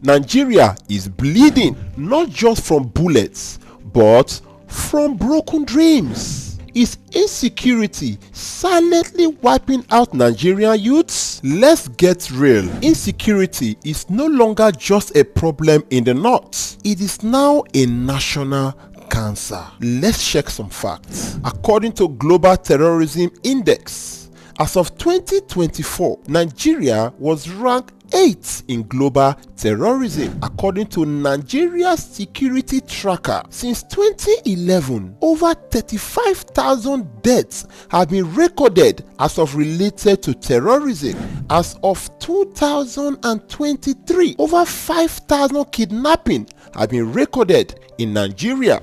Nigeria is bleeding not just from bullets but from broken dreams. Is insecurity silently wiping out Nigerian youths? Let's get real. Insecurity is no longer just a problem in the north. It is now a national cancer. Let's check some facts. According to Global Terrorism Index, as of 2024, Nigeria was ranked 8th in global terrorism according to Nigeria's security tracker. Since 2011, over 35,000 deaths have been recorded as of related to terrorism. As of 2023, over 5,000 kidnapping have been recorded in Nigeria.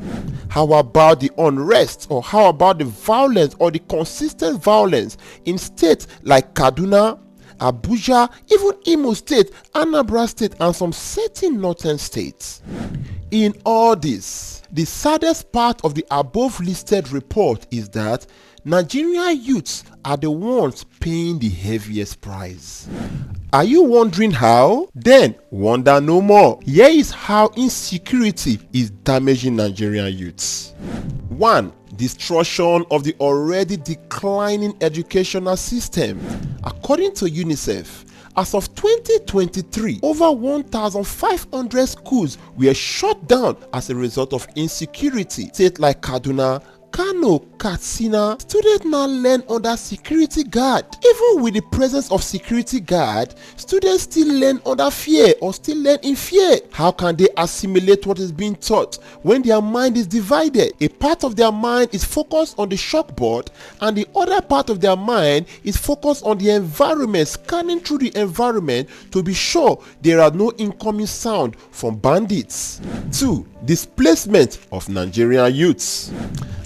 How about the unrest, or how about the violence or the consistent violence in states like Kaduna, Abuja, even Imo State, Anambra State, and some certain northern states? In all this, the saddest part of the above listed report is that Nigerian youths are the ones paying the heaviest price. Are you wondering how? Then wonder no more. Here is how insecurity is damaging Nigerian youths. 1. Destruction of the already declining educational system. According to UNICEF, as of 2023, over 1,500 schools were shut down as a result of insecurity. States like Kaduna, Kano, Katsina, students now learn under security guard. Even with the presence of security guard, students still learn under fear or still learn in fear. How can they assimilate what is being taught when their mind is divided? A part of their mind is focused on the chalkboard and the other part of their mind is focused on the environment, scanning through the environment to be sure there are no incoming sound from bandits. 2. Displacement of Nigerian youths.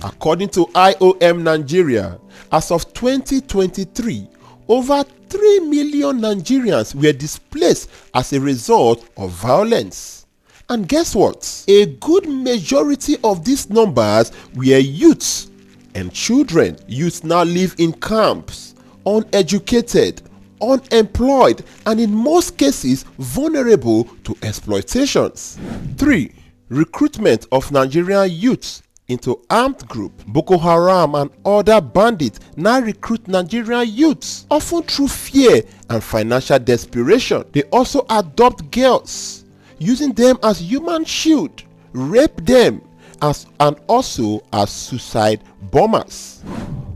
According to IOM Nigeria, as of 2023, over 3 million Nigerians were displaced as a result of violence. And guess what? A good majority of these numbers were youths and children. Youths now live in camps, uneducated, unemployed, and in most cases vulnerable to exploitations. 3. Recruitment of Nigerian youths into armed group. Boko Haram and other bandits now recruit Nigerian youths, often through fear and financial desperation. They also adopt girls, using them as human shield, rape them, and also as suicide bombers.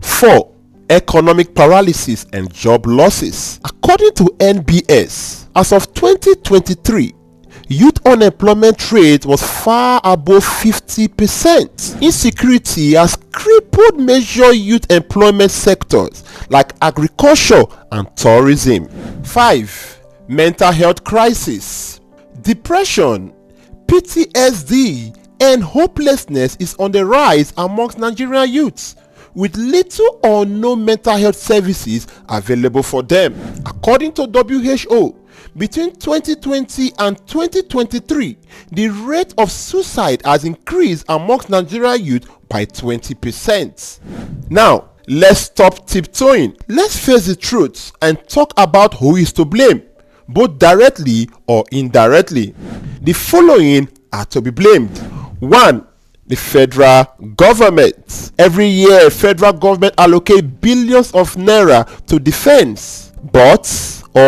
4. Economic paralysis and job losses. According to NBS, as of 2023, youth unemployment rate was far above 50%. Insecurity has crippled major youth employment sectors like agriculture and tourism. 5. Mental health crisis. Depression, PTSD, and hopelessness is on the rise amongst Nigerian youths, with little or no mental health services available for them. According to WHO, between 2020 and 2023, the rate of suicide has increased amongst Nigerian youth by 20%. Now, let's stop tiptoeing. Let's face the truth and talk about who is to blame, both directly or indirectly. The following are to be blamed. 1. The federal government. Every year, federal government allocates billions of naira to defense,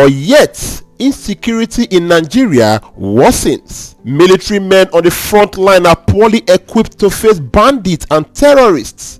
yet insecurity in Nigeria worsens. Military men on the front line are poorly equipped to face bandits and terrorists.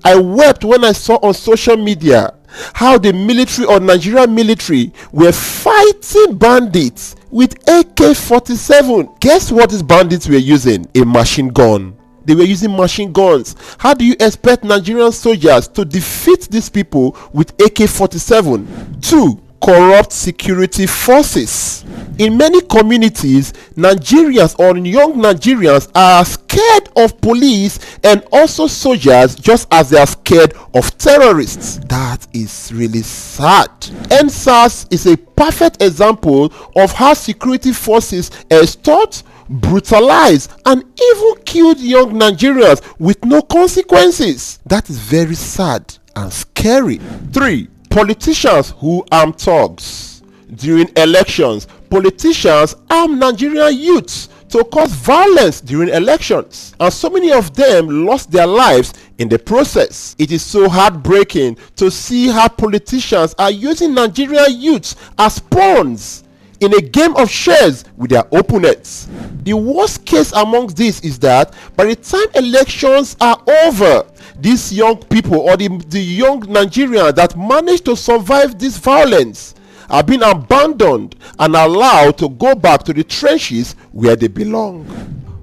I wept when I saw on social media how the military or Nigerian military were fighting bandits with AK-47. Guess what these bandits were using? A machine gun. They were using machine guns. How do you expect Nigerian soldiers to defeat these people with AK-47? 2. Corrupt security forces. In many communities, Nigerians or young Nigerians are scared of police and also soldiers just as they are scared of terrorists. That is really sad. NSAS is a perfect example of how security forces extort, brutalize, and even killed young Nigerians with no consequences. That is very sad and scary. 3. Politicians who arm thugs. During elections, Politicians arm Nigerian youths to cause violence during elections, and so many of them lost their lives in the process. It is so heartbreaking to see how politicians are using Nigerian youths as pawns in a game of chess with their opponents. The worst case amongst this is that by the time elections are over, these young people, or the young Nigerians that managed to survive this violence, are being abandoned and allowed to go back to the trenches where they belong.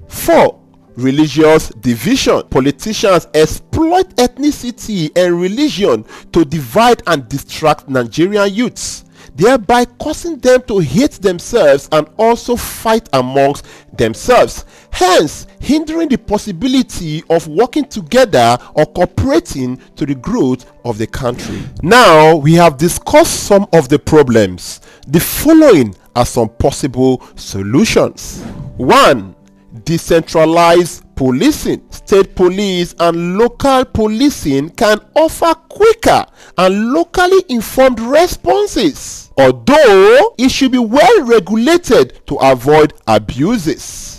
4. Religious division. Politicians exploit ethnicity and religion to divide and distract Nigerian youths, thereby causing them to hate themselves and also fight amongst themselves, hence hindering the possibility of working together or cooperating to the growth of the country. Now we have discussed some of the problems. The following are some possible solutions. 1. Decentralized policing. State police and local policing can offer quicker and locally informed responses, although it should be well regulated to avoid abuses.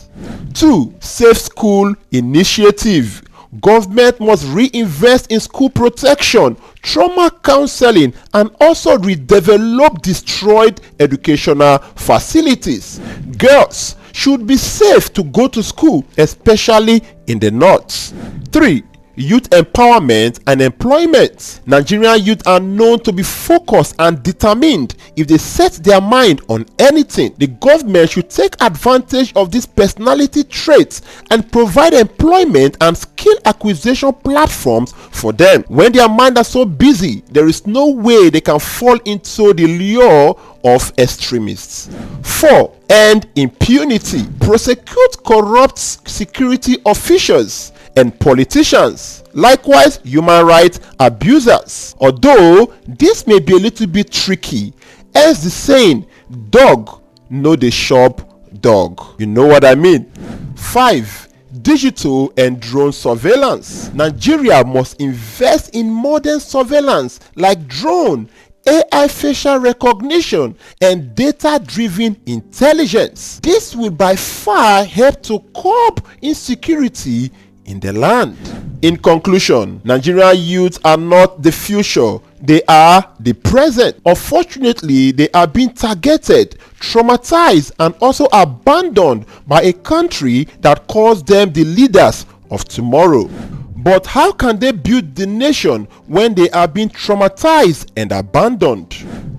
2. Safe school initiative. Government must reinvest in school protection, trauma counseling, and also redevelop destroyed educational facilities. Girls should be safe to go to school, especially in the north. 3. Youth empowerment and employment. Nigerian youth are known to be focused and determined. If they set their mind on anything, the government should take advantage of these personality traits and provide employment and skill acquisition platforms for them. When their minds are so busy, there is no way they can fall into the lure of extremists. 4. End impunity. Prosecute corrupt security officials and politicians, likewise human rights abusers, although this may be a little bit tricky, as the saying, dog know the shop dog. You know what I mean? 5. Digital and drone surveillance. Nigeria must invest in modern surveillance like drone, AI facial recognition, and data-driven intelligence. This will by far help to curb insecurity in the land. In conclusion, Nigerian youths are not the future, they are the present. Unfortunately, they are being targeted, traumatized, and also abandoned by a country that calls them the leaders of tomorrow. But how can they build the nation when they are being traumatized and abandoned?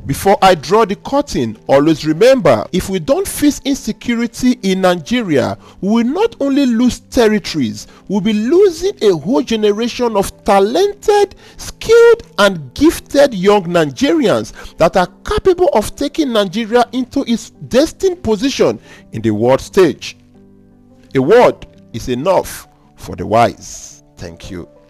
Before I draw the curtain, always remember, if we don't face insecurity in Nigeria, we will not only lose territories, we'll be losing a whole generation of talented, skilled, and gifted young Nigerians that are capable of taking Nigeria into its destined position in the world stage. A word is enough for the wise. Thank you.